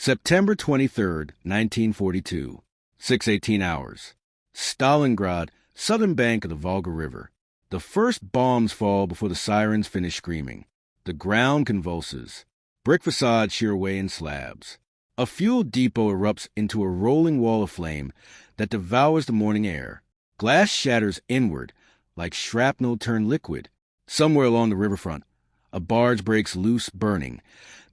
September 23rd, 1942, 6:18 hours. Stalingrad, southern bank of the Volga River. The first bombs fall before the sirens finish screaming. The ground convulses. Brick facades shear away in slabs. A fuel depot erupts into a rolling wall of flame that devours the morning air. Glass shatters inward, like shrapnel turned liquid. Somewhere along the riverfront, a barge breaks loose, burning,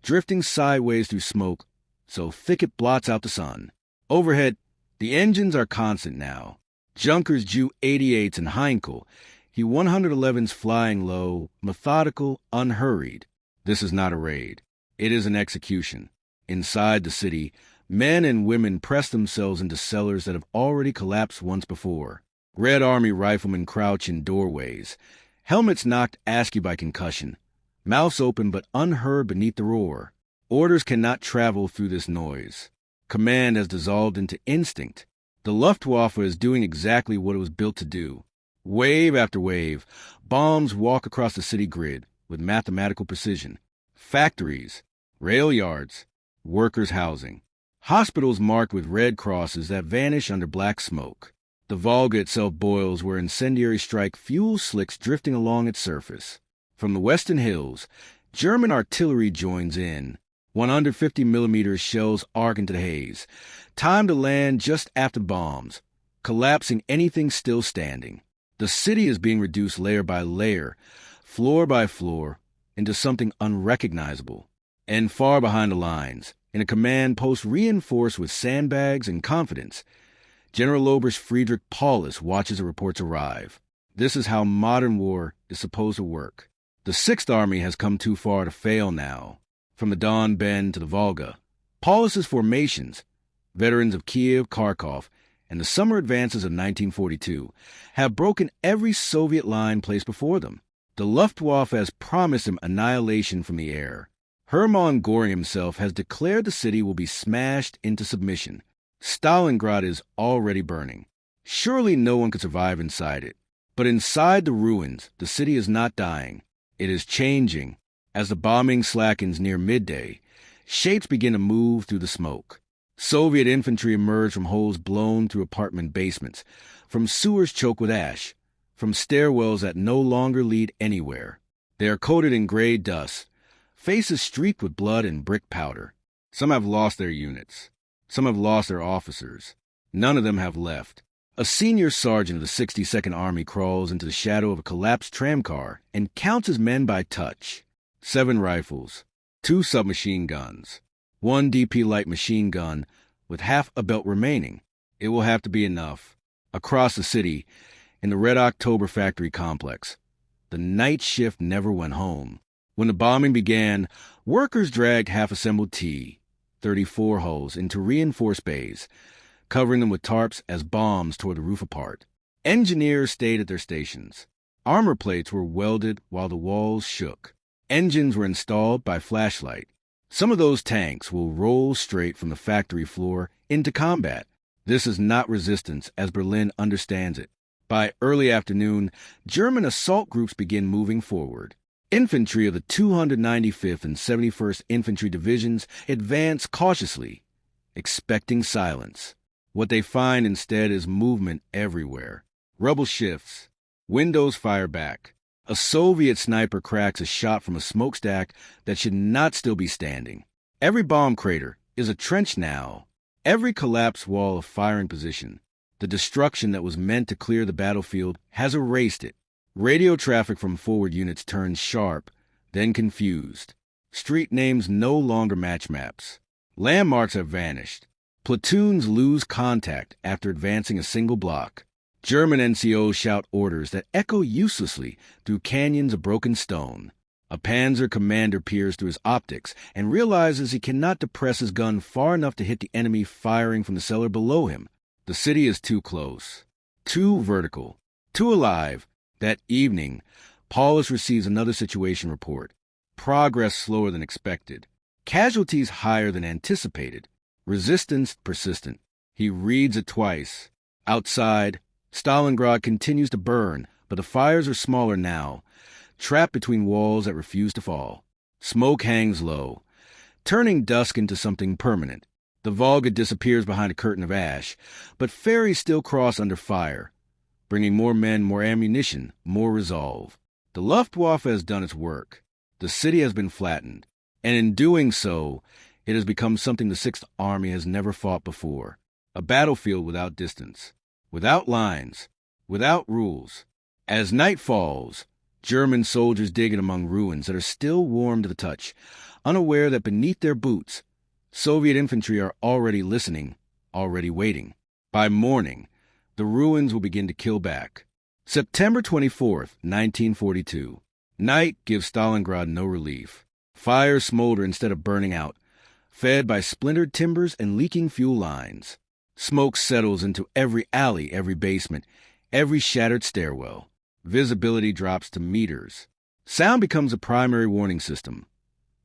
drifting sideways through smoke, so thick it blots out the sun. Overhead, the engines are constant now. Junkers Ju 88s and Heinkel, He 111s flying low, methodical, unhurried. This is not a raid. It is an execution. Inside the city, men and women press themselves into cellars that have already collapsed once before. Red Army riflemen crouch in doorways. Helmets knocked askew by concussion. Mouths open but unheard beneath the roar. Orders cannot travel through this noise. Command has dissolved into instinct. The Luftwaffe is doing exactly what it was built to do. Wave after wave, bombs walk across the city grid with mathematical precision. Factories, rail yards, workers' housing. Hospitals marked with red crosses that vanish under black smoke. The Volga itself boils where incendiaries strike fuel slicks drifting along its surface. From the western hills, German artillery joins in. 150mm shells arc into the haze, time to land just after bombs, collapsing anything still standing. The city is being reduced layer by layer, floor by floor, into something unrecognizable. And far behind the lines, in a command post reinforced with sandbags and confidence, General Oberst Friedrich Paulus watches the reports arrive. This is how modern war is supposed to work. The Sixth Army has come too far to fail now. From the Don Bend to the Volga, Paulus's formations, veterans of Kiev, Kharkov, and the summer advances of 1942, have broken every Soviet line placed before them. The Luftwaffe has promised him annihilation from the air. Hermann Göring himself has declared the city will be smashed into submission. Stalingrad is already burning. Surely no one could survive inside it. But inside the ruins, the city is not dying. It is changing. As the bombing slackens near midday, shapes begin to move through the smoke. Soviet infantry emerge from holes blown through apartment basements, from sewers choked with ash, from stairwells that no longer lead anywhere. They are coated in gray dust, faces streaked with blood and brick powder. Some have lost their units. Some have lost their officers. None of them have left. A senior sergeant of the 62nd Army crawls into the shadow of a collapsed tramcar and counts his men by touch. 7 rifles, 2 submachine guns, 1 DP light machine gun with half a belt remaining. It will have to be enough. Across the city, in the Red October factory complex, the night shift never went home. When the bombing began, workers dragged half-assembled T-34 hulls into reinforced bays, covering them with tarps as bombs tore the roof apart. Engineers stayed at their stations. Armor plates were welded while the walls shook. Engines were installed by flashlight. Some of those tanks will roll straight from the factory floor into combat. This is not resistance as Berlin understands it. By early afternoon, German assault groups begin moving forward. Infantry of the 295th and 71st Infantry Divisions advance cautiously, expecting silence. What they find instead is movement everywhere. Rubble shifts. Windows fire back. A Soviet sniper cracks a shot from a smokestack that should not still be standing. Every bomb crater is a trench now. Every collapsed wall a firing position. The destruction that was meant to clear the battlefield has erased it. Radio traffic from forward units turns sharp, then confused. Street names no longer match maps. Landmarks have vanished. Platoons lose contact after advancing a single block. German NCOs shout orders that echo uselessly through canyons of broken stone. A panzer commander peers through his optics and realizes he cannot depress his gun far enough to hit the enemy firing from the cellar below him. The city is too close, too vertical, too alive. That evening, Paulus receives another situation report. Progress slower than expected. Casualties higher than anticipated. Resistance persistent. He reads it twice. Outside, Stalingrad continues to burn, but the fires are smaller now, trapped between walls that refuse to fall. Smoke hangs low. turning dusk into something permanent. The Volga disappears behind a curtain of ash, but ferries still cross under fire, bringing more men, more ammunition, more resolve. The Luftwaffe has done its work. The city has been flattened, and in doing so, it has become something the Sixth Army has never fought before. A battlefield without distance, without lines, without rules. As night falls, German soldiers dig in among ruins that are still warm to the touch, unaware that beneath their boots, Soviet infantry are already listening, already waiting. By morning, the ruins will begin to kill back. September 24th, 1942. Night gives Stalingrad no relief. Fires smolder instead of burning out, fed by splintered timbers and leaking fuel lines. Smoke settles into every alley, every basement, every shattered stairwell. Visibility drops to meters. Sound becomes a primary warning system.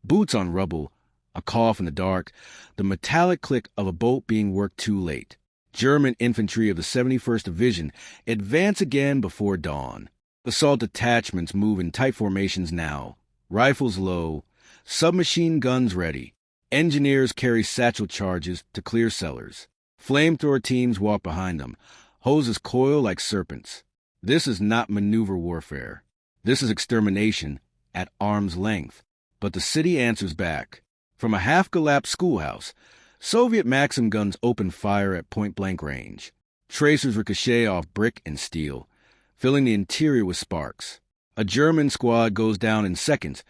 Boots on rubble, a cough in the dark, the metallic click of a bolt being worked too late. German infantry of the 71st Division advance again before dawn. Assault detachments move in tight formations now, rifles low, submachine guns ready. Engineers carry satchel charges to clear cellars. Flamethrower teams walk behind them, hoses coil like serpents. This is not maneuver warfare. This is extermination at arm's length. But the city answers back. From a half-collapsed schoolhouse, Soviet Maxim guns open fire at point-blank range. Tracers ricochet off brick and steel, filling the interior with sparks. A German squad goes down in seconds,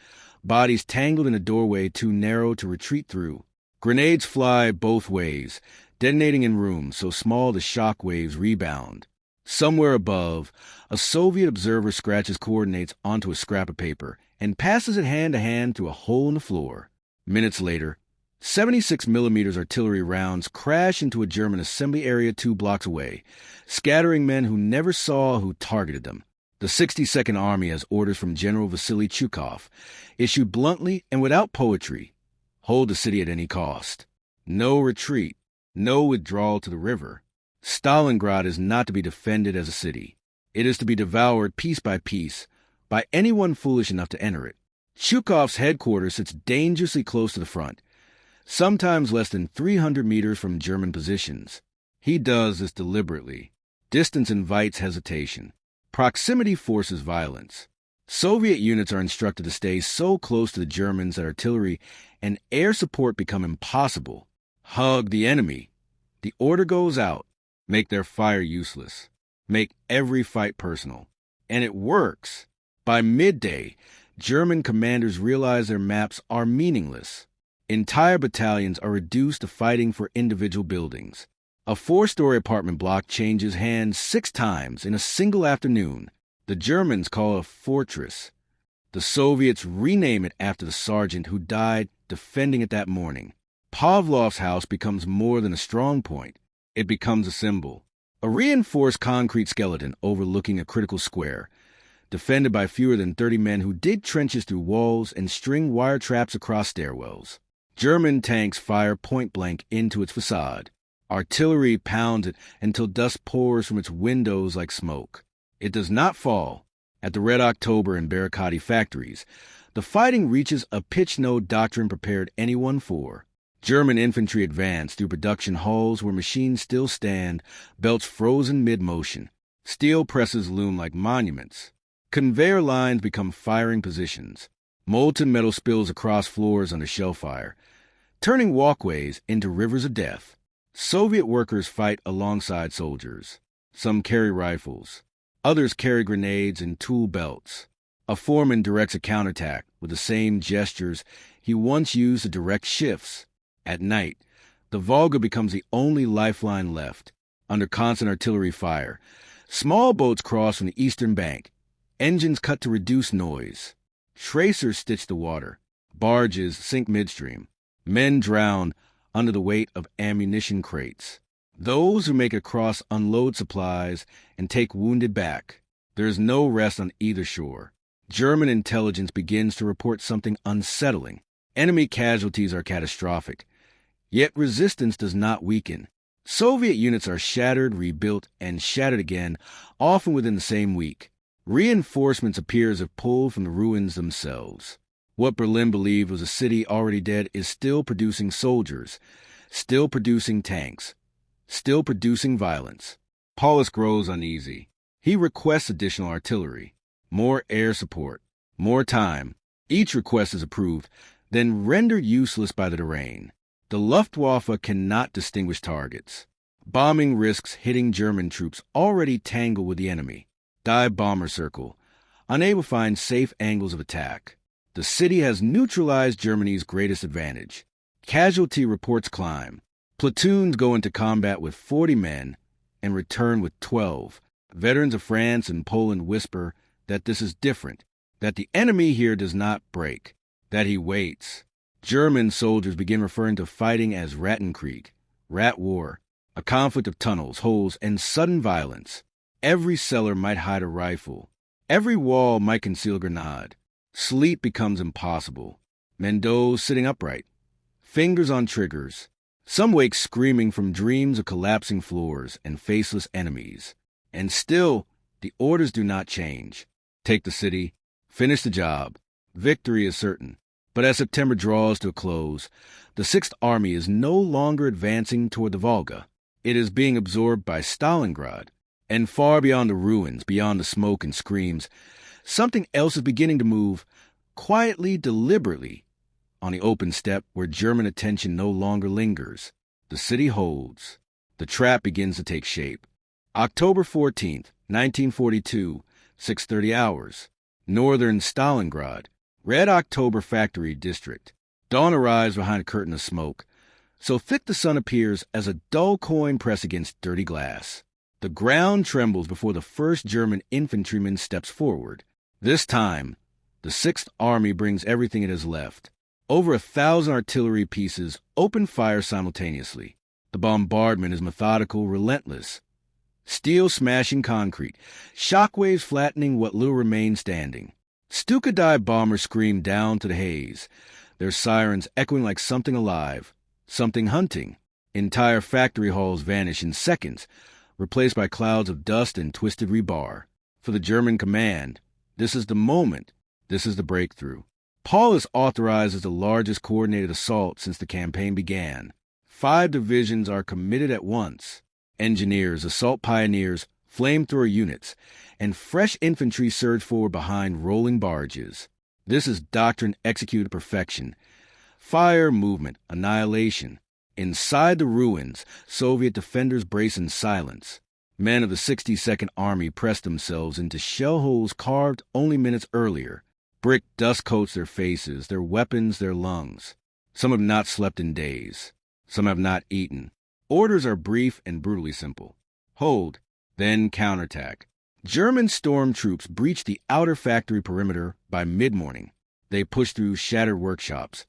bodies tangled in a doorway too narrow to retreat through. Grenades fly both ways, detonating in rooms so small the shock waves rebound. Somewhere above, a Soviet observer scratches coordinates onto a scrap of paper and passes it hand to hand through a hole in the floor. Minutes later, 76mm artillery rounds crash into a German assembly area 2 blocks away, scattering men who never saw who targeted them. The 62nd Army has orders from General Vasily Chukov, issued bluntly and without poetry: hold the city at any cost. No retreat, no withdrawal to the river. Stalingrad is not to be defended as a city. It is to be devoured piece by anyone foolish enough to enter it. Chukov's headquarters sits dangerously close to the front, sometimes less than 300 meters from German positions. He does this deliberately. Distance invites hesitation. Proximity forces violence. Soviet units are instructed to stay so close to the Germans that artillery and air support become impossible. Hug the enemy. The order goes out. Make their fire useless. Make every fight personal. And it works. By midday, German commanders realize their maps are meaningless. Entire battalions are reduced to fighting for individual buildings. A 4-story apartment block changes hands 6 times in a single afternoon. The Germans call it a fortress. The Soviets rename it after the sergeant who died defending it that morning. Pavlov's house becomes more than a strong point. It becomes a symbol. A reinforced concrete skeleton overlooking a critical square, defended by fewer than 30 men who dig trenches through walls and string wire traps across stairwells. German tanks fire point-blank into its facade. Artillery pounds it until dust pours from its windows like smoke. It does not fall. At the Red October and Barricade factories, the fighting reaches a pitch no doctrine prepared anyone for. German infantry advance through production halls where machines still stand, belts frozen mid-motion. Steel presses loom like monuments. Conveyor lines become firing positions. Molten metal spills across floors under shell fire, turning walkways into rivers of death. Soviet workers fight alongside soldiers. Some carry rifles. Others carry grenades and tool belts. A foreman directs a counterattack with the same gestures he once used to direct shifts. At night, the Volga becomes the only lifeline left. Under constant artillery fire, small boats cross from the eastern bank. Engines cut to reduce noise. Tracers stitch the water. Barges sink midstream. Men drown under the weight of ammunition crates. Those who make it across unload supplies and take wounded back. There is no rest on either shore. German intelligence begins to report something unsettling. Enemy casualties are catastrophic. Yet resistance does not weaken. Soviet units are shattered, rebuilt, and shattered again, often within the same week. Reinforcements appear as if pulled from the ruins themselves. What Berlin believed was a city already dead is still producing soldiers, still producing tanks, still producing violence. Paulus grows uneasy. He requests additional artillery, more air support, more time. Each request is approved, then rendered useless by the terrain. The Luftwaffe cannot distinguish targets. Bombing risks hitting German troops already tangled with the enemy. Dive bomber circle, unable to find safe angles of attack. The city has neutralized Germany's greatest advantage. Casualty reports climb. Platoons go into combat with 40 men and return with 12. Veterans of France and Poland whisper that this is different, that the enemy here does not break, that he waits. German soldiers begin referring to fighting as Rattenkrieg, Rat War, a conflict of tunnels, holes, and sudden violence. Every cellar might hide a rifle. Every wall might conceal a grenade. Sleep becomes impossible. Mendos sitting upright, fingers on triggers. Some wake screaming from dreams of collapsing floors and faceless enemies. And still, the orders do not change. Take the city, finish the job. Victory is certain. But as September draws to a close, the Sixth Army is no longer advancing toward the Volga. It is being absorbed by Stalingrad. And far beyond the ruins, beyond the smoke and screams, something else is beginning to move, quietly, deliberately, on the open steppe where German attention no longer lingers. The city holds. The trap begins to take shape. October 14th, 1942, 6:30 hours. Northern Stalingrad, Red October Factory District. Dawn arrives behind a curtain of smoke. So thick the sun appears as a dull coin pressed against dirty glass. The ground trembles before the first German infantryman steps forward. This time, the Sixth Army brings everything it has left. Over 1,000 artillery pieces open fire simultaneously. The bombardment is methodical, relentless. Steel smashing concrete, shockwaves flattening what little remains standing. Stuka dive bombers scream down to the haze, their sirens echoing like something alive, something hunting. Entire factory halls vanish in seconds, replaced by clouds of dust and twisted rebar. For the German command, this is the moment. This is the breakthrough. Paulus authorizes the largest coordinated assault since the campaign began. 5 divisions are committed at once. Engineers, assault pioneers, flamethrower units, and fresh infantry surge forward behind rolling barges. This is doctrine executed to perfection. Fire, movement, annihilation. Inside the ruins, Soviet defenders brace in silence. Men of the 62nd Army press themselves into shell holes carved only minutes earlier. Brick dust coats their faces, their weapons, their lungs. Some have not slept in days. Some have not eaten. Orders are brief and brutally simple. Hold, then counterattack. German storm troops breach the outer factory perimeter by mid-morning. They push through shattered workshops,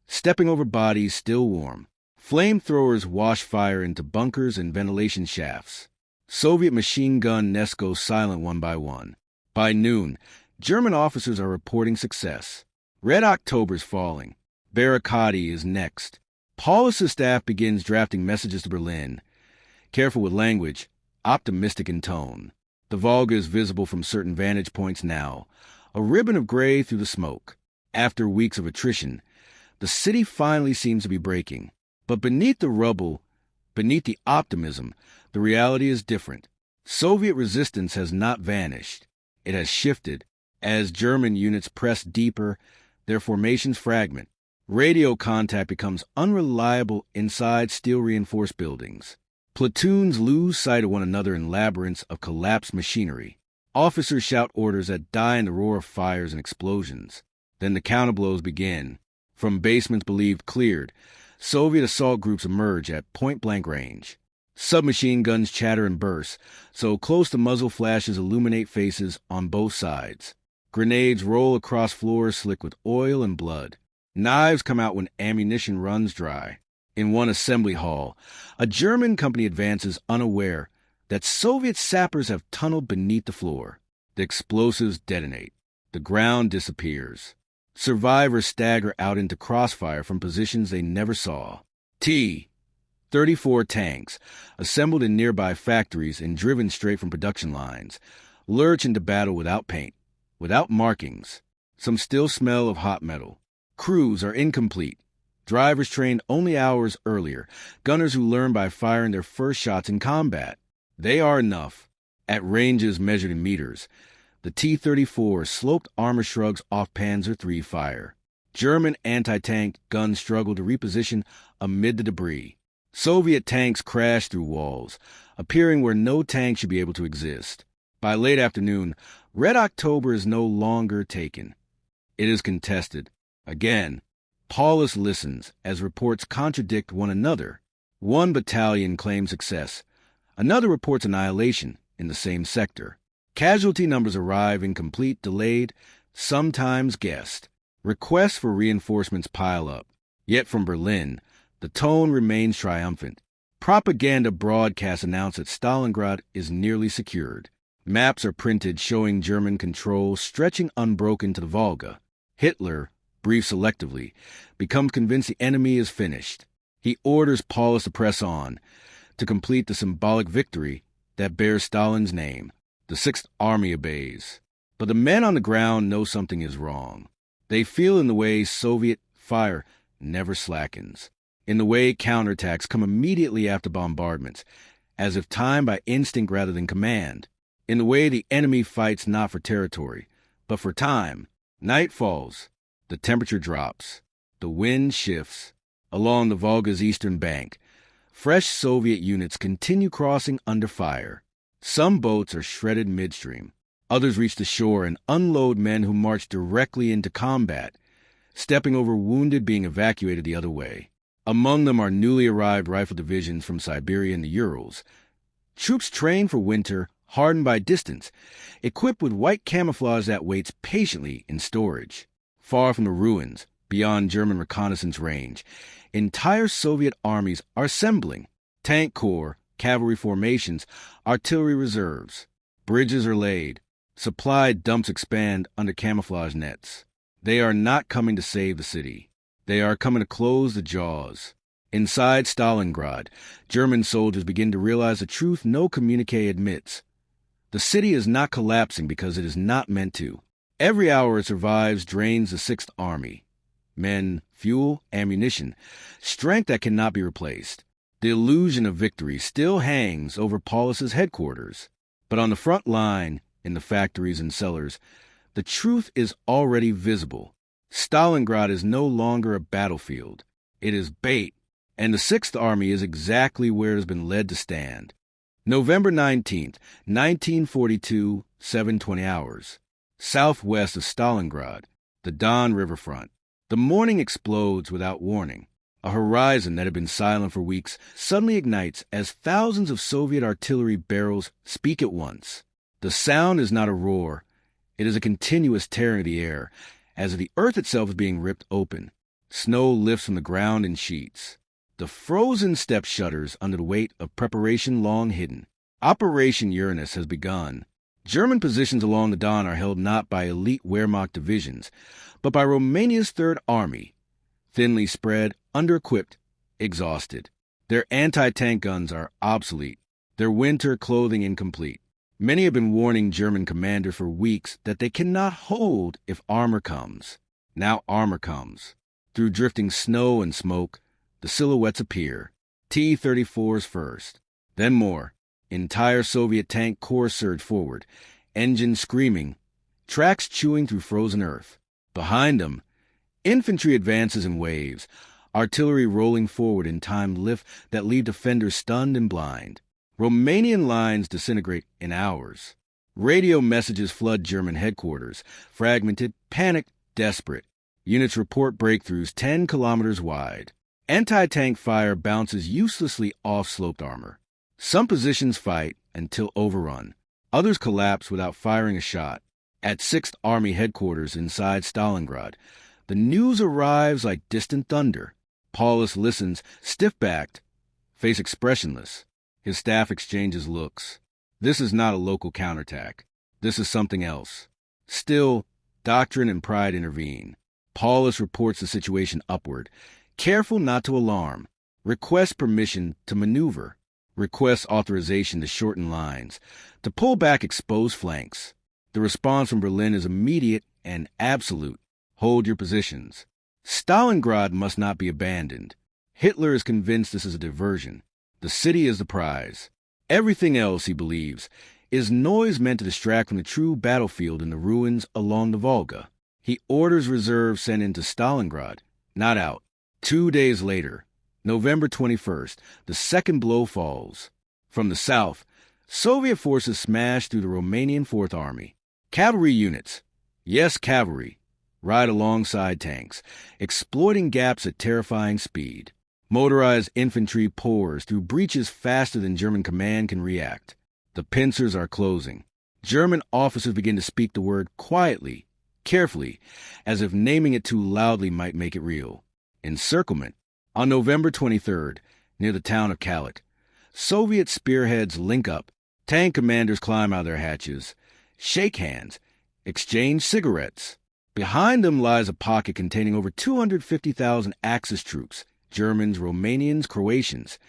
stepping over bodies still warm. Flamethrowers wash fire into bunkers and ventilation shafts. Soviet machine gun nests go silent one by one. By noon, German officers are reporting success. Red October's falling. Barricade is next. Paulus' staff begins drafting messages to Berlin. Careful with language, optimistic in tone. The Volga is visible from certain vantage points now, a ribbon of gray through the smoke. After weeks of attrition, the city finally seems to be breaking. But beneath the rubble, beneath the optimism, the reality is different. Soviet resistance has not vanished. It has shifted. As German units press deeper, their formations fragment. Radio contact becomes unreliable inside steel-reinforced buildings. Platoons lose sight of one another in labyrinths of collapsed machinery. Officers shout orders that die in the roar of fires and explosions. Then the counterblows begin. From basements believed cleared, Soviet assault groups emerge at point-blank range. Submachine guns chatter and burst, so close the muzzle flashes illuminate faces on both sides. Grenades roll across floors slick with oil and blood. Knives come out when ammunition runs dry. In one assembly hall, a German company advances unaware that Soviet sappers have tunneled beneath the floor. The explosives detonate. The ground disappears. Survivors stagger out into crossfire from positions they never saw. 34 tanks, assembled in nearby factories and driven straight from production lines, lurch into battle without paint, without markings. Some still smell of hot metal. Crews are incomplete. Drivers trained only hours earlier. Gunners who learn by firing their first shots in combat. They are enough. At ranges measured in meters, the T-34 sloped armor shrugs off Panzer III fire. German anti-tank guns struggle to reposition amid the debris. Soviet tanks crash through walls, appearing where no tank should be able to exist. By late afternoon, Red October is no longer taken. It is contested. Again, Paulus listens as reports contradict one another. One battalion claims success. Another reports annihilation in the same sector. Casualty numbers arrive incomplete, delayed, sometimes guessed. Requests for reinforcements pile up. Yet from Berlin, the tone remains triumphant. Propaganda broadcasts announce that Stalingrad is nearly secured. Maps are printed showing German control stretching unbroken to the Volga. Hitler, briefed selectively, becomes convinced the enemy is finished. He orders Paulus to press on, to complete the symbolic victory that bears Stalin's name. The Sixth Army obeys. But the men on the ground know something is wrong. They feel in the way Soviet fire never slackens, in the way counterattacks come immediately after bombardments, as if timed by instinct rather than command, in the way the enemy fights not for territory, but for time. Night falls. The temperature drops. The wind shifts. Along the Volga's eastern bank, fresh Soviet units continue crossing under fire. Some boats are shredded midstream. Others reach the shore and unload men who march directly into combat, stepping over wounded being evacuated the other way. Among them are newly arrived rifle divisions from Siberia and the Urals. Troops trained for winter, hardened by distance, equipped with white camouflage that waits patiently in storage. Far from the ruins, beyond German reconnaissance range, entire Soviet armies are assembling. Tank corps, cavalry formations, artillery reserves. Bridges are laid. Supply dumps expand under camouflage nets. They are not coming to save the city. They are coming to close the jaws. Inside Stalingrad, German soldiers begin to realize the truth no communique admits. The city is not collapsing because it is not meant to. Every hour it survives drains the Sixth Army. Men, fuel, ammunition, strength that cannot be replaced. The illusion of victory still hangs over Paulus's headquarters. But on the front line, in the factories and cellars, the truth is already visible. Stalingrad is no longer a battlefield. It is bait, and the Sixth Army is exactly where it has been led to stand. November 19th, 1942, 7:20 hours. Southwest of Stalingrad, the Don riverfront. The morning explodes without warning. A horizon that had been silent for weeks suddenly ignites as thousands of Soviet artillery barrels speak at once. The sound is not a roar. It is a continuous tearing of the air, as if the earth itself is being ripped open. Snow lifts from the ground in sheets. The frozen steppe shudders under the weight of preparation long hidden. Operation Uranus has begun. German positions along the Don are held not by elite Wehrmacht divisions, but by Romania's Third Army, thinly spread, under-equipped, exhausted. Their anti-tank guns are obsolete, their winter clothing incomplete. Many have been warning German commanders for weeks that they cannot hold if armor comes. Now armor comes. Through drifting snow and smoke, the silhouettes appear. T-34s first, then more. Entire Soviet tank corps surge forward, engines screaming, tracks chewing through frozen earth. Behind them, infantry advances in waves, artillery rolling forward in timed lift that leave defenders stunned and blind. Romanian lines disintegrate in hours. Radio messages flood German headquarters, fragmented, panicked, desperate. Units report breakthroughs 10 kilometers wide. Anti-tank fire bounces uselessly off sloped armor. Some positions fight until overrun. Others collapse without firing a shot. At Sixth Army headquarters inside Stalingrad, the news arrives like distant thunder. Paulus listens, stiff-backed, face expressionless. His staff exchanges looks. This is not a local counterattack. This is something else. Still, doctrine and pride intervene. Paulus reports the situation upward, careful not to alarm. Requests permission to maneuver. Requests authorization to shorten lines, to pull back exposed flanks. The response from Berlin is immediate and absolute. Hold your positions. Stalingrad must not be abandoned. Hitler is convinced this is a diversion. The city is the prize. Everything else, he believes, is noise meant to distract from the true battlefield in the ruins along the Volga. He orders reserves sent into Stalingrad, not out. 2 days later, November 21st, the second blow falls. From the south, Soviet forces smash through the Romanian Fourth Army. Cavalry units, yes, cavalry, ride alongside tanks, exploiting gaps at terrifying speed. Motorized infantry pours through breaches faster than German command can react. The pincers are closing. German officers begin to speak the word quietly, carefully, as if naming it too loudly might make it real. Encirclement. On November 23rd, near the town of Kalik, Soviet spearheads link up. Tank commanders climb out of their hatches, shake hands, exchange cigarettes. Behind them lies a pocket containing over 250,000 Axis troops, Germans, Romanians, Croatians,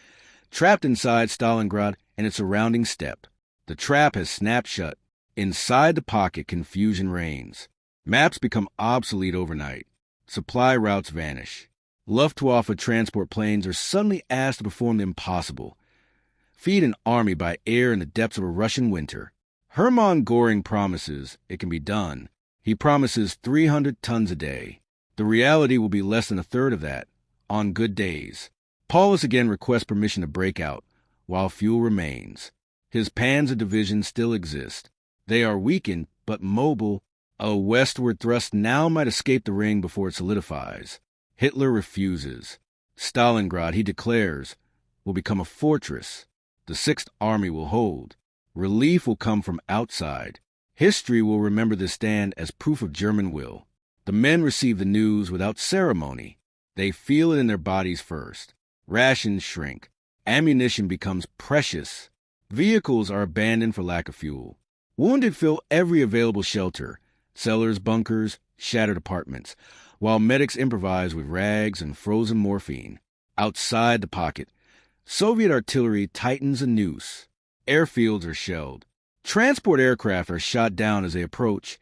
trapped inside Stalingrad and its surrounding steppe. The trap has snapped shut. Inside the pocket, confusion reigns. Maps become obsolete overnight. Supply routes vanish. Luftwaffe transport planes are suddenly asked to perform the impossible. Feed an army by air in the depths of a Russian winter. Hermann Göring promises it can be done. He promises 300 tons a day. The reality will be less than a third of that, on good days. Paulus again requests permission to break out, while fuel remains. His Panzer divisions still exist. They are weakened, but mobile. A westward thrust now might escape the ring before it solidifies. Hitler refuses. Stalingrad, he declares, will become a fortress. The Sixth Army will hold. Relief will come from outside. History will remember this stand as proof of German will. The men receive the news without ceremony. They feel it in their bodies first. Rations shrink. Ammunition becomes precious. Vehicles are abandoned for lack of fuel. Wounded fill every available shelter, cellars, bunkers, shattered apartments, while medics improvise with rags and frozen morphine. Outside the pocket, Soviet artillery tightens a noose. Airfields are shelled. Transport aircraft are shot down as they approach,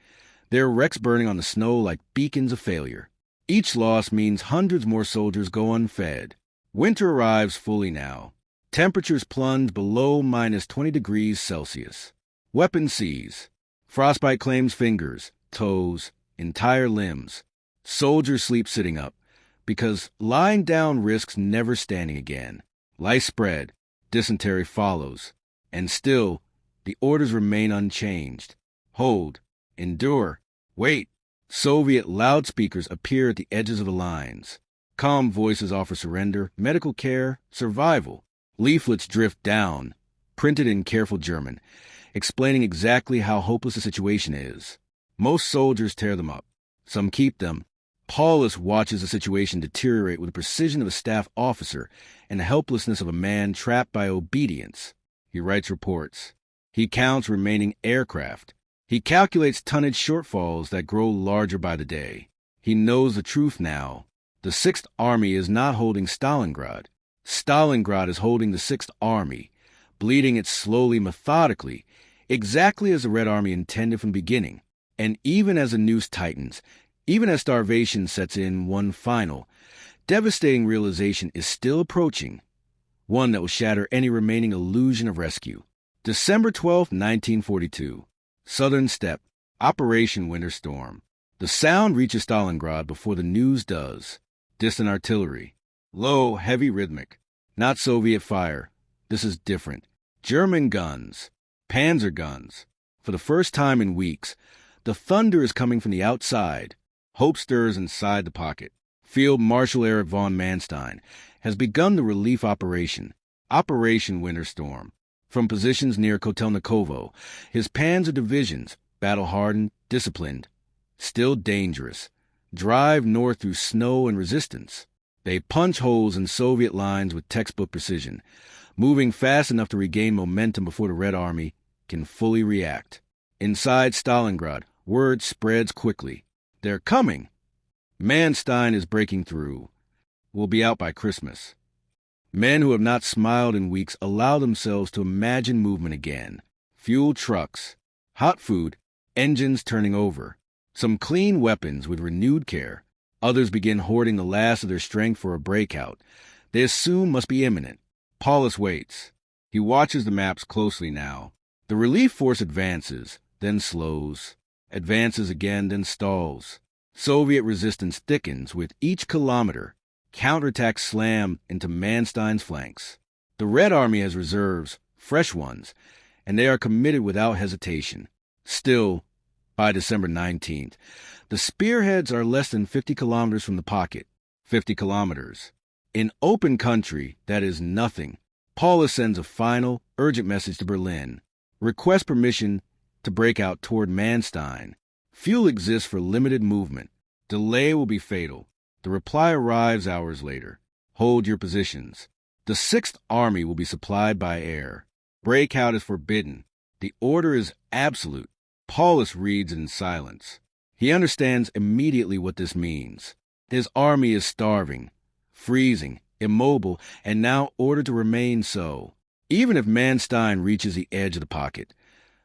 their wrecks burning on the snow like beacons of failure. Each loss means hundreds more soldiers go unfed. Winter arrives fully now. Temperatures plunge below minus 20 degrees Celsius. Weapons seize. Frostbite claims fingers, toes, entire limbs. Soldiers sleep sitting up, because lying down risks never standing again. Lice spread, dysentery follows, and still, the orders remain unchanged. Hold, endure, wait. Soviet loudspeakers appear at the edges of the lines. Calm voices offer surrender, medical care, survival. Leaflets drift down, printed in careful German, explaining exactly how hopeless the situation is. Most soldiers tear them up. Some keep them. Paulus watches the situation deteriorate with the precision of a staff officer and the helplessness of a man trapped by obedience. He writes reports. He counts remaining aircraft. He calculates tonnage shortfalls that grow larger by the day. He knows the truth now. The Sixth Army is not holding Stalingrad. Stalingrad is holding the Sixth Army, bleeding it slowly, methodically, exactly as the Red Army intended from the beginning. And even as the noose tightens, even as starvation sets in, one final, devastating realization is still approaching, one that will shatter any remaining illusion of rescue. December 12, 1942. Southern Steppe, Operation Winter Storm. The sound reaches Stalingrad before the news does. Distant artillery. Low, heavy rhythmic. Not Soviet fire. This is different. German guns. Panzer guns. For the first time in weeks, the thunder is coming from the outside. Hope stirs inside the pocket. Field Marshal Erich von Manstein has begun the relief operation. Operation Winter Storm. From positions near Kotelnikovo, his panzer divisions, battle-hardened, disciplined, still dangerous, drive north through snow and resistance. They punch holes in Soviet lines with textbook precision, moving fast enough to regain momentum before the Red Army can fully react. Inside Stalingrad, word spreads quickly. They're coming! Manstein is breaking through. We'll be out by Christmas. Men who have not smiled in weeks allow themselves to imagine movement again. Fuel trucks, hot food, engines turning over. Some clean weapons with renewed care. Others begin hoarding the last of their strength for a breakout. They assume must be imminent. Paulus waits. He watches the maps closely now. The relief force advances, then slows. Advances again, then stalls. Soviet resistance thickens with each kilometer. Counterattacks slam into Manstein's flanks. The Red Army has reserves, fresh ones, and they are committed without hesitation. Still, by December 19th, the spearheads are less than 50 kilometers from the pocket. 50 kilometers. In open country, that is nothing. Paulus sends a final, urgent message to Berlin. Request permission to break out toward Manstein. Fuel exists for limited movement. Delay will be fatal. The reply arrives hours later. Hold your positions. The 6th Army will be supplied by air. Breakout is forbidden. The order is absolute. Paulus reads in silence. He understands immediately what this means. His army is starving, freezing, immobile, and now ordered to remain so. Even if Manstein reaches the edge of the pocket,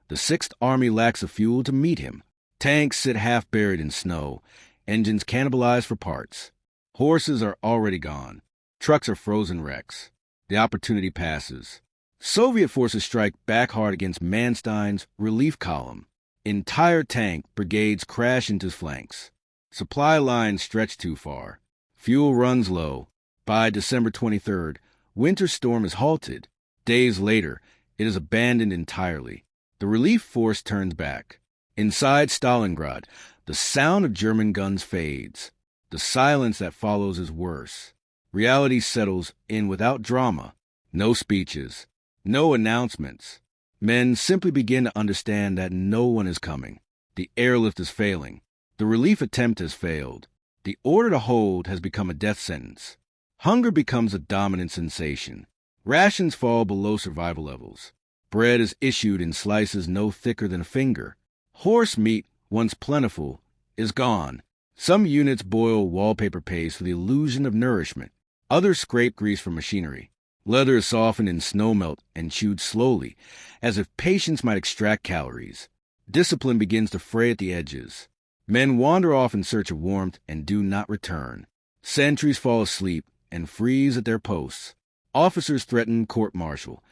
the 6th Army lacks the fuel to meet him. Tanks sit half buried in snow, engines cannibalized for parts. Horses are already gone. Trucks are frozen wrecks. The opportunity passes. Soviet forces strike back hard against Manstein's relief column. Entire tank brigades crash into his flanks. Supply lines stretch too far. Fuel runs low. By December 23rd, winter storm is halted. Days later, it is abandoned entirely. The relief force turns back. Inside Stalingrad, the sound of German guns fades. The silence that follows is worse. Reality settles in without drama. No speeches. No announcements. Men simply begin to understand that no one is coming. The airlift is failing. The relief attempt has failed. The order to hold has become a death sentence. Hunger becomes a dominant sensation. Rations fall below survival levels. Bread is issued in slices no thicker than a finger. Horse meat, once plentiful, is gone. Some units boil wallpaper paste for the illusion of nourishment. Others scrape grease from machinery. Leather is softened in snowmelt and chewed slowly, as if patience might extract calories. Discipline begins to fray at the edges. Men wander off in search of warmth and do not return. Sentries fall asleep and freeze at their posts. Officers threaten court-martial,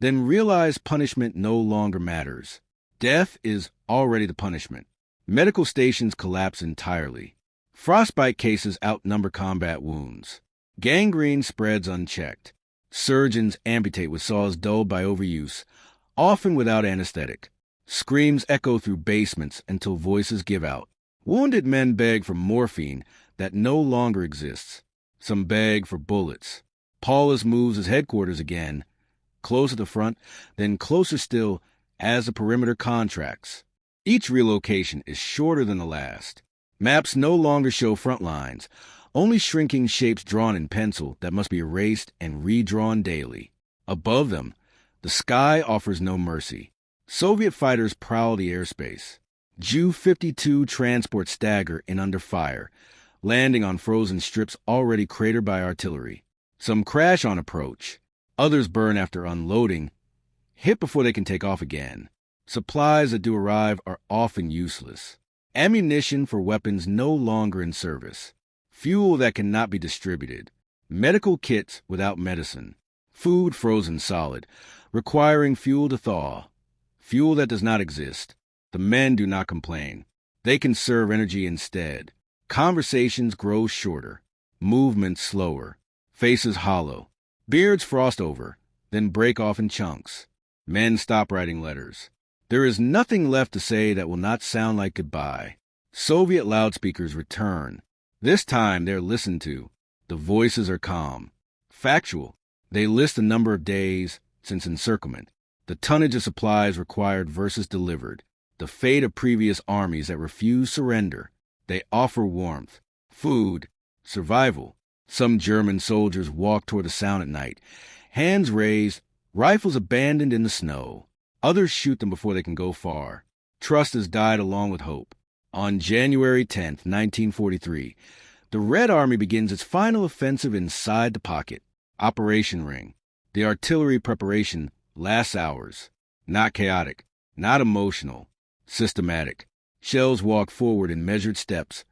then realize punishment no longer matters. Death is already the punishment. Medical stations collapse entirely. Frostbite cases outnumber combat wounds. Gangrene spreads unchecked. Surgeons amputate with saws dulled by overuse, often without anesthetic. Screams echo through basements until voices give out. Wounded men beg for morphine that no longer exists. Some beg for bullets. Paulus moves his headquarters again, close at the front, then closer still as the perimeter contracts. Each relocation is shorter than the last. Maps no longer show front lines, only shrinking shapes drawn in pencil that must be erased and redrawn daily. Above them, the sky offers no mercy. Soviet fighters prowl the airspace. Ju-52 transports stagger in under fire, landing on frozen strips already cratered by artillery. Some crash on approach. Others burn after unloading, hit before they can take off again. Supplies that do arrive are often useless. Ammunition for weapons no longer in service. Fuel that cannot be distributed. Medical kits without medicine. Food frozen solid, requiring fuel to thaw. Fuel that does not exist. The men do not complain. They conserve energy instead. Conversations grow shorter. Movements slower. Faces hollow. Beards frost over, then break off in chunks. Men stop writing letters. There is nothing left to say that will not sound like goodbye. Soviet loudspeakers return. This time they're listened to. The voices are calm. Factual. They list the number of days since encirclement, the tonnage of supplies required versus delivered, the fate of previous armies that refuse surrender. They offer warmth, food, survival. Some German soldiers walk toward the sound at night, hands raised, rifles abandoned in the snow. Others shoot them before they can go far. Trust has died along with hope. On January 10th, 1943, the Red Army begins its final offensive inside the pocket. Operation Ring. The artillery preparation lasts hours. Not chaotic, not emotional, systematic. Shells walk forward in measured steps,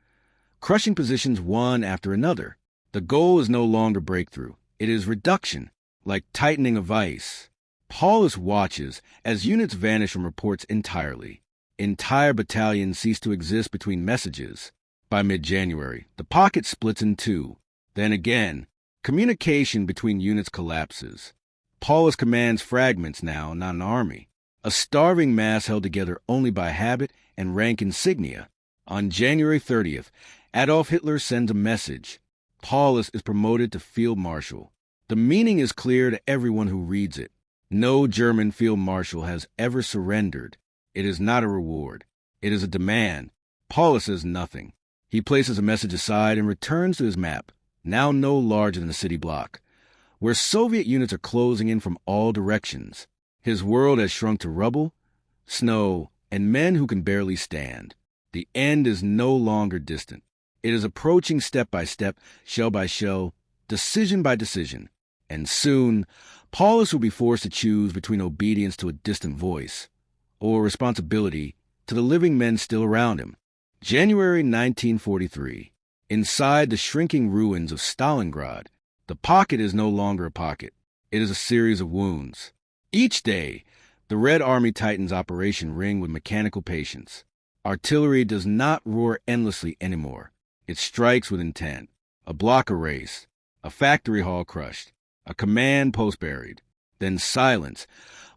crushing positions one after another. The goal is no longer breakthrough. It is reduction, like tightening a vise. Paulus watches as units vanish from reports entirely. Entire battalions cease to exist between messages. By mid-January, the pocket splits in two. Then again, communication between units collapses. Paulus commands fragments now, not an army. A starving mass held together only by habit and rank insignia. On January 30th, Adolf Hitler sends a message. Paulus is promoted to field marshal. The meaning is clear to everyone who reads it. No German field marshal has ever surrendered. It is not a reward. It is a demand. Paulus says nothing. He places a message aside and returns to his map, now no larger than a city block, where Soviet units are closing in from all directions. His world has shrunk to rubble, snow, and men who can barely stand. The end is no longer distant. It is approaching step by step, shell by shell, decision by decision. And soon, Paulus will be forced to choose between obedience to a distant voice or responsibility to the living men still around him. January 1943. Inside the shrinking ruins of Stalingrad, the pocket is no longer a pocket. It is a series of wounds. Each day, the Red Army tightens Operation Ring with mechanical patience. Artillery does not roar endlessly anymore. It strikes with intent. A block erased, a factory hall crushed, a command post buried. Then silence,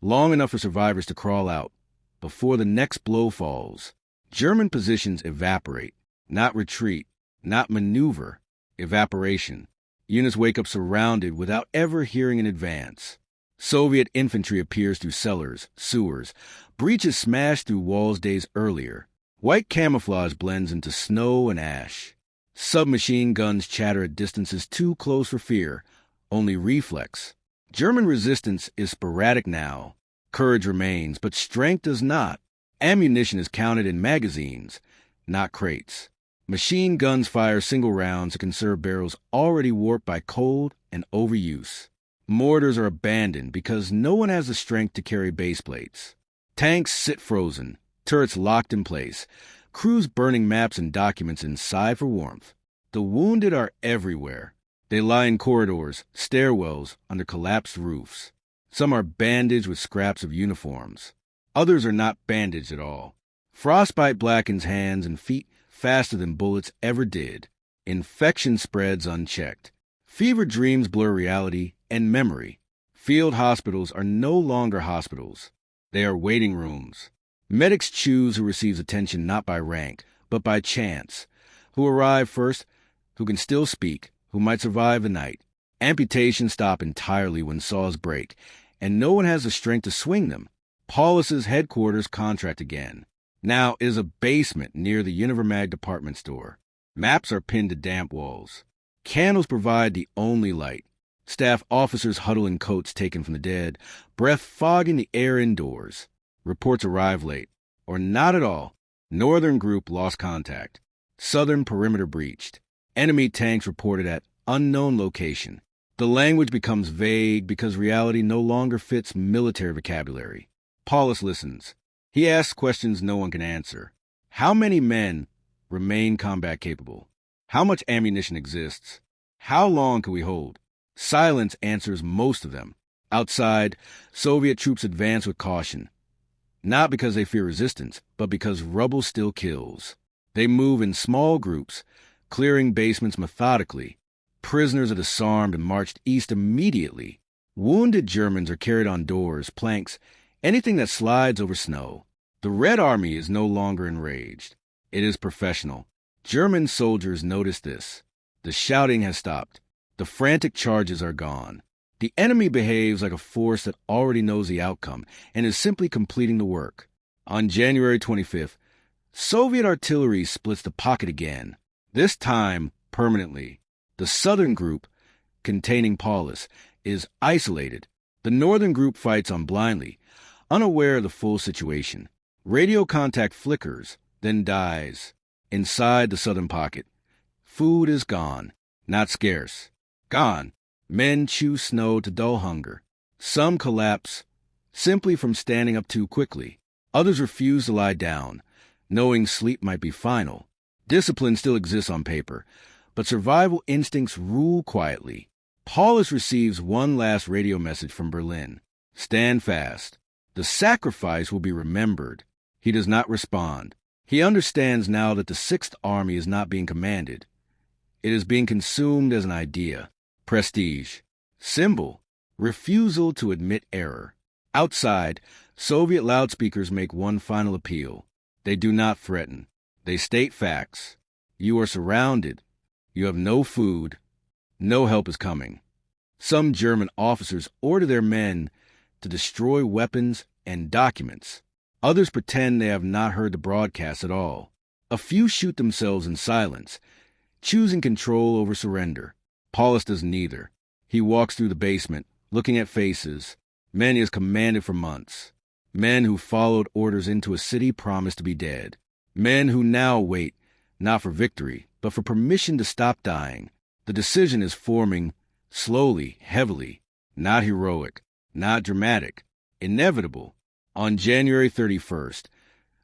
long enough for survivors to crawl out, before the next blow falls. German positions evaporate, not retreat, not maneuver, evaporation. Units wake up surrounded without ever hearing in advance. Soviet infantry appears through cellars, sewers, breaches smashed through walls days earlier. White camouflage blends into snow and ash. Submachine guns chatter at distances too close for fear, only reflex. German resistance is sporadic now. Courage remains, but strength does not. Ammunition is counted in magazines, not crates. Machine guns fire single rounds to conserve barrels already warped by cold and overuse. Mortars are abandoned because no one has the strength to carry base plates. Tanks sit frozen, turrets locked in place, crews burning maps and documents inside for warmth. The wounded are everywhere. They lie in corridors, stairwells, under collapsed roofs. Some are bandaged with scraps of uniforms. Others are not bandaged at all. Frostbite blackens hands and feet faster than bullets ever did. Infection spreads unchecked. Fever dreams blur reality and memory. Field hospitals are no longer hospitals. They are waiting rooms. Medics choose who receives attention not by rank, but by chance. Who arrive first, who can still speak, who might survive the night. Amputations stop entirely when saws break, and no one has the strength to swing them. Paulus's headquarters contract again. Now is a basement near the Univermag department store. Maps are pinned to damp walls. Candles provide the only light. Staff officers huddle in coats taken from the dead, breath fogging the air indoors. Reports arrive late, or not at all. Northern group lost contact. Southern perimeter breached. Enemy tanks reported at unknown location. The language becomes vague because reality no longer fits military vocabulary. Paulus listens. He asks questions no one can answer. How many men remain combat capable? How much ammunition exists? How long can we hold? Silence answers most of them. Outside, Soviet troops advance with caution. Not because they fear resistance, but because rubble still kills. They move in small groups, clearing basements methodically. Prisoners are disarmed and marched east immediately. Wounded Germans are carried on doors, planks, anything that slides over snow. The Red Army is no longer enraged. It is professional. German soldiers notice this. The shouting has stopped. The frantic charges are gone. The enemy behaves like a force that already knows the outcome and is simply completing the work. On January 25th, Soviet artillery splits the pocket again, this time permanently. The southern group, containing Paulus, is isolated. The northern group fights on blindly, unaware of the full situation. Radio contact flickers, then dies. Inside the southern pocket, food is gone, not scarce. Gone. Men chew snow to dull hunger. Some collapse simply from standing up too quickly. Others refuse to lie down. knowing sleep might be final. Discipline still exists on paper, but survival instincts rule quietly. Paulus receives one last radio message from Berlin. Stand fast. The sacrifice will be remembered. He does not respond. He understands now that the Sixth Army is not being commanded. It is being consumed as an idea, prestige, symbol, refusal to admit error. Outside, Soviet loudspeakers make one final appeal. They do not threaten. They state facts. You are surrounded. You have no food. No help is coming. Some German officers order their men to destroy weapons and documents. Others pretend they have not heard the broadcast at all. A few shoot themselves in silence, choosing control over surrender. Paulus does neither. He walks through the basement, looking at faces, men he has commanded for months, men who followed orders into a city promised to be dead, men who now wait, not for victory, but for permission to stop dying. The decision is forming, slowly, heavily, not heroic, not dramatic, inevitable. On January 31st,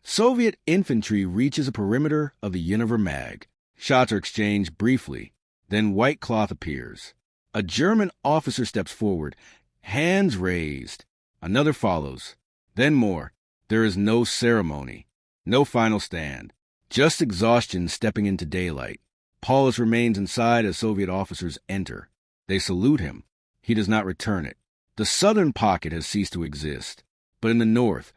Soviet infantry reaches a perimeter of the Univermag. Shots are exchanged briefly, then white cloth appears. A German officer steps forward, hands raised. Another follows, then more. There is no ceremony, no final stand, just exhaustion stepping into daylight. Paulus remains inside as Soviet officers enter. They salute him. He does not return it. The southern pocket has ceased to exist. But in the north,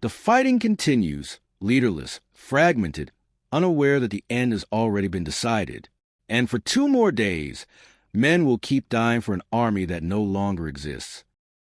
the fighting continues, leaderless, fragmented, unaware that the end has already been decided. And for 2 more days, men will keep dying for an army that no longer exists.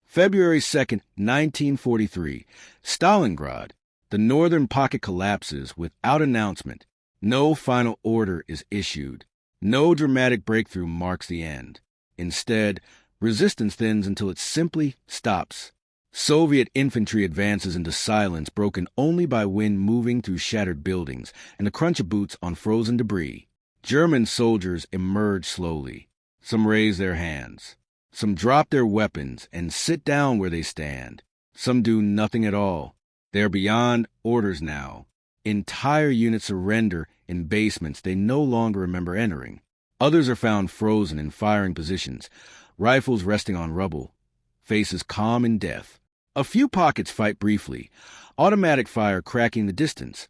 February 2nd, 1943, Stalingrad. The northern pocket collapses without announcement. No final order is issued. No dramatic breakthrough marks the end. Instead, resistance thins until it simply stops. Soviet infantry advances into silence broken only by wind moving through shattered buildings and the crunch of boots on frozen debris. German soldiers emerge slowly. Some raise their hands. Some drop their weapons and sit down where they stand. Some do nothing at all. They are beyond orders now. Entire units surrender in basements they no longer remember entering. Others are found frozen in firing positions, rifles resting on rubble, faces calm in death. A few pockets fight briefly, automatic fire cracking the distance,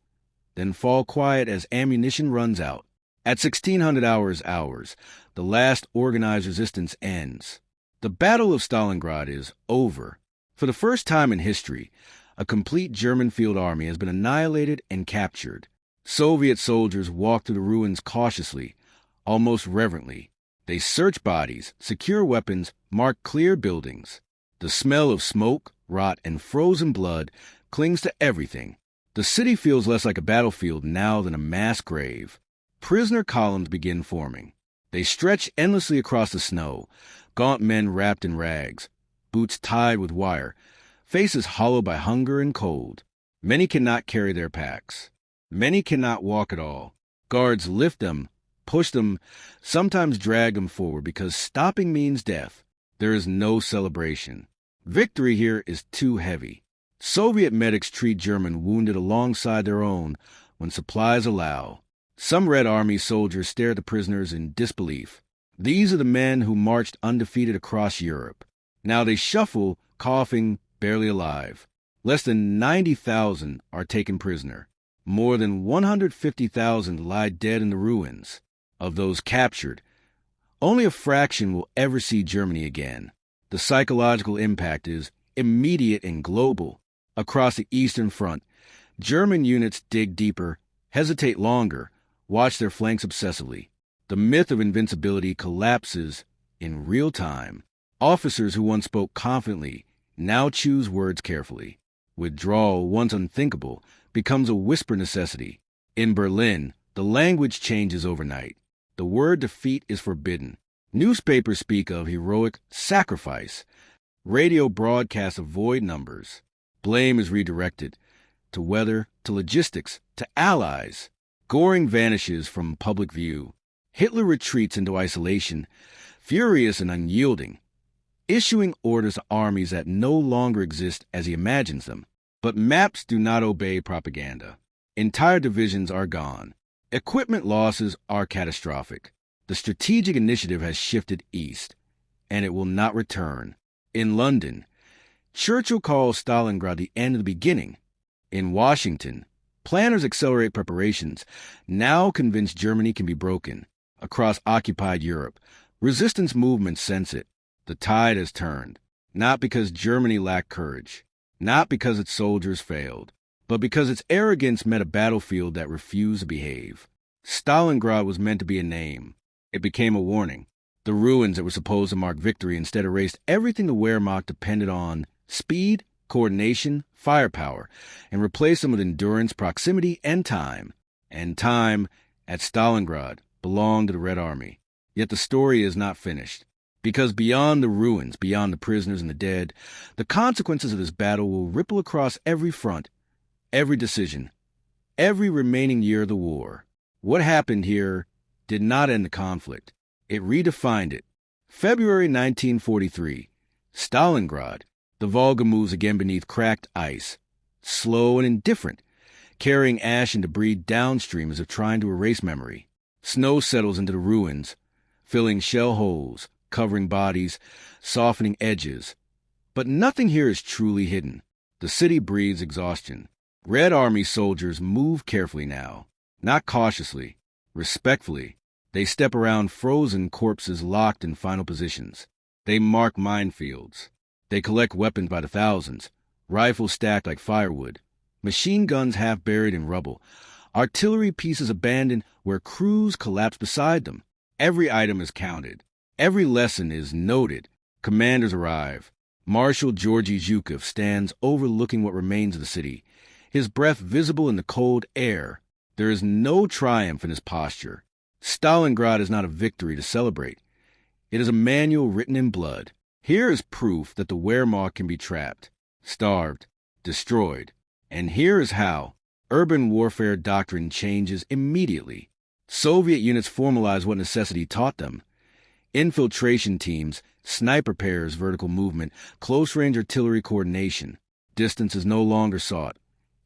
then fall quiet as ammunition runs out. At 1600 hours, the last organized resistance ends. The Battle of Stalingrad is over. For the first time in history, a complete German field army has been annihilated and captured. Soviet soldiers walk through the ruins cautiously, almost reverently. They search bodies, secure weapons, mark clear buildings. The smell of smoke, rot, and frozen blood clings to everything. The city feels less like a battlefield now than a mass grave. Prisoner columns begin forming. They stretch endlessly across the snow, gaunt men wrapped in rags, boots tied with wire, faces hollowed by hunger and cold. Many cannot carry their packs. Many cannot walk at all. Guards lift them, push them, sometimes drag them forward because stopping means death. There is no celebration. Victory here is too heavy. Soviet medics treat German wounded alongside their own when supplies allow. Some Red Army soldiers stare at the prisoners in disbelief. These are the men who marched undefeated across Europe. Now they shuffle, coughing, barely alive. Less than 90,000 are taken prisoner. More than 150,000 lie dead in the ruins. Of those captured, only a fraction will ever see Germany again. The psychological impact is immediate and global. Across the Eastern Front, German units dig deeper, hesitate longer, watch their flanks obsessively. The myth of invincibility collapses in real time. Officers who once spoke confidently now choose words carefully. Withdrawal, once unthinkable, becomes a whisper necessity. In Berlin, the language changes overnight. The word defeat is forbidden. Newspapers speak of heroic sacrifice. Radio broadcasts avoid numbers. Blame is redirected to weather, to logistics, to allies. Goring vanishes from public view. Hitler retreats into isolation, furious and unyielding, issuing orders to armies that no longer exist as he imagines them. But maps do not obey propaganda. Entire divisions are gone. Equipment losses are catastrophic. The strategic initiative has shifted east, and it will not return. In London, Churchill calls Stalingrad the end of the beginning. In Washington, planners accelerate preparations, now convinced Germany can be broken. Across occupied Europe, resistance movements sense it. The tide has turned, not because Germany lacked courage, not because its soldiers failed, but because its arrogance met a battlefield that refused to behave. Stalingrad was meant to be a name. It became a warning. The ruins that were supposed to mark victory instead erased everything the Wehrmacht depended on: speed, coordination, firepower, and replaced them with endurance, proximity, and time. And time, at Stalingrad, belonged to the Red Army. Yet the story is not finished. Because beyond the ruins, beyond the prisoners and the dead, the consequences of this battle will ripple across every front, every decision, every remaining year of the war. What happened here did not end the conflict. It redefined it. February 1943, Stalingrad. The Volga moves again beneath cracked ice, slow and indifferent, carrying ash and debris downstream as if trying to erase memory. Snow settles into the ruins, filling shell holes, covering bodies, softening edges. But nothing here is truly hidden. The city breathes exhaustion. Red Army soldiers move carefully now, not cautiously, respectfully. They step around frozen corpses locked in final positions. They mark minefields. They collect weapons by the thousands, rifles stacked like firewood, machine guns half buried in rubble, artillery pieces abandoned where crews collapse beside them. Every item is counted. Every lesson is noted. Commanders arrive. Marshal Georgy Zhukov stands overlooking what remains of the city, his breath visible in the cold air. There is no triumph in his posture. Stalingrad is not a victory to celebrate. It is a manual written in blood. Here is proof that the Wehrmacht can be trapped, starved, destroyed. And here is how. Urban warfare doctrine changes immediately. Soviet units formalize what necessity taught them. Infiltration teams, sniper pairs, vertical movement, close-range artillery coordination. Distance is no longer sought.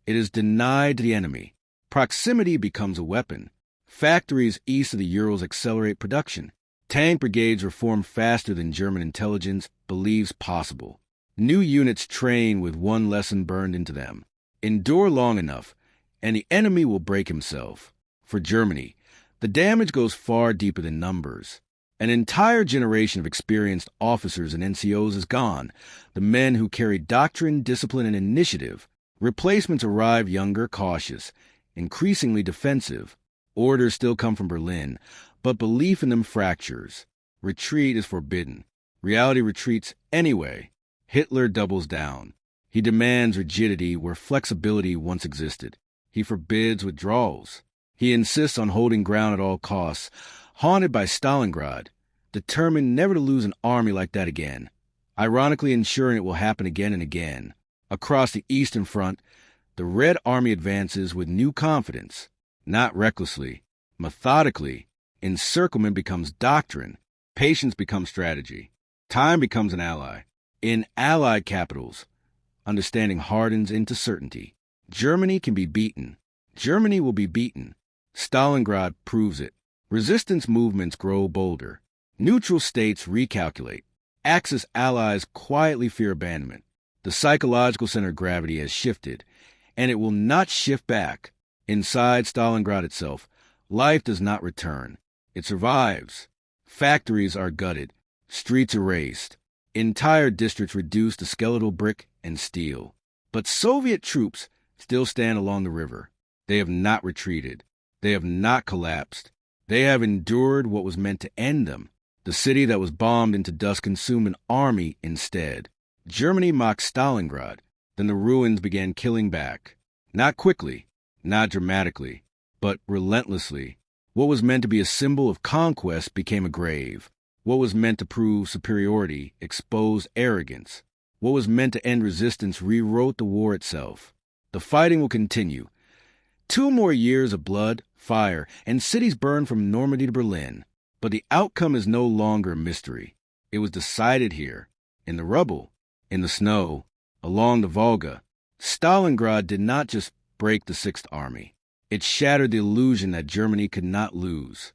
It is denied to the enemy. Proximity becomes a weapon. Factories east of the Urals accelerate production. Tank brigades reform faster than German intelligence believes possible. New units train with one lesson burned into them. Endure long enough, and the enemy will break himself. For Germany, the damage goes far deeper than numbers. An entire generation of experienced officers and NCOs is gone, the men who carried doctrine, discipline, and initiative. Replacements arrive younger, cautious, increasingly defensive. Orders still come from Berlin, but belief in them fractures. Retreat is forbidden. Reality retreats anyway. Hitler doubles down. He demands rigidity where flexibility once existed. He forbids withdrawals. He insists on holding ground at all costs, haunted by Stalingrad, determined never to lose an army like that again, ironically ensuring it will happen again and again. Across the Eastern Front, the Red Army advances with new confidence, not recklessly, methodically. Encirclement becomes doctrine. Patience becomes strategy. Time becomes an ally. In allied capitals, understanding hardens into certainty. Germany can be beaten. Germany will be beaten. Stalingrad proves it. Resistance movements grow bolder. Neutral states recalculate. Axis allies quietly fear abandonment. The psychological center of gravity has shifted, and it will not shift back. Inside Stalingrad itself, life does not return. It survives. Factories are gutted, streets erased, entire districts reduced to skeletal brick and steel. But Soviet troops still stand along the river. They have not retreated. They have not collapsed. They have endured what was meant to end them. The city that was bombed into dust consumed an army instead. Germany mocked Stalingrad. Then the ruins began killing back. Not quickly, not dramatically, but relentlessly. What was meant to be a symbol of conquest became a grave. What was meant to prove superiority exposed arrogance. What was meant to end resistance rewrote the war itself. The fighting will continue. 2 more years of blood, fire, and cities burned from Normandy to Berlin. But the outcome is no longer a mystery. It was decided here, in the rubble, in the snow, along the Volga. Stalingrad did not just break the Sixth Army. It shattered the illusion that Germany could not lose.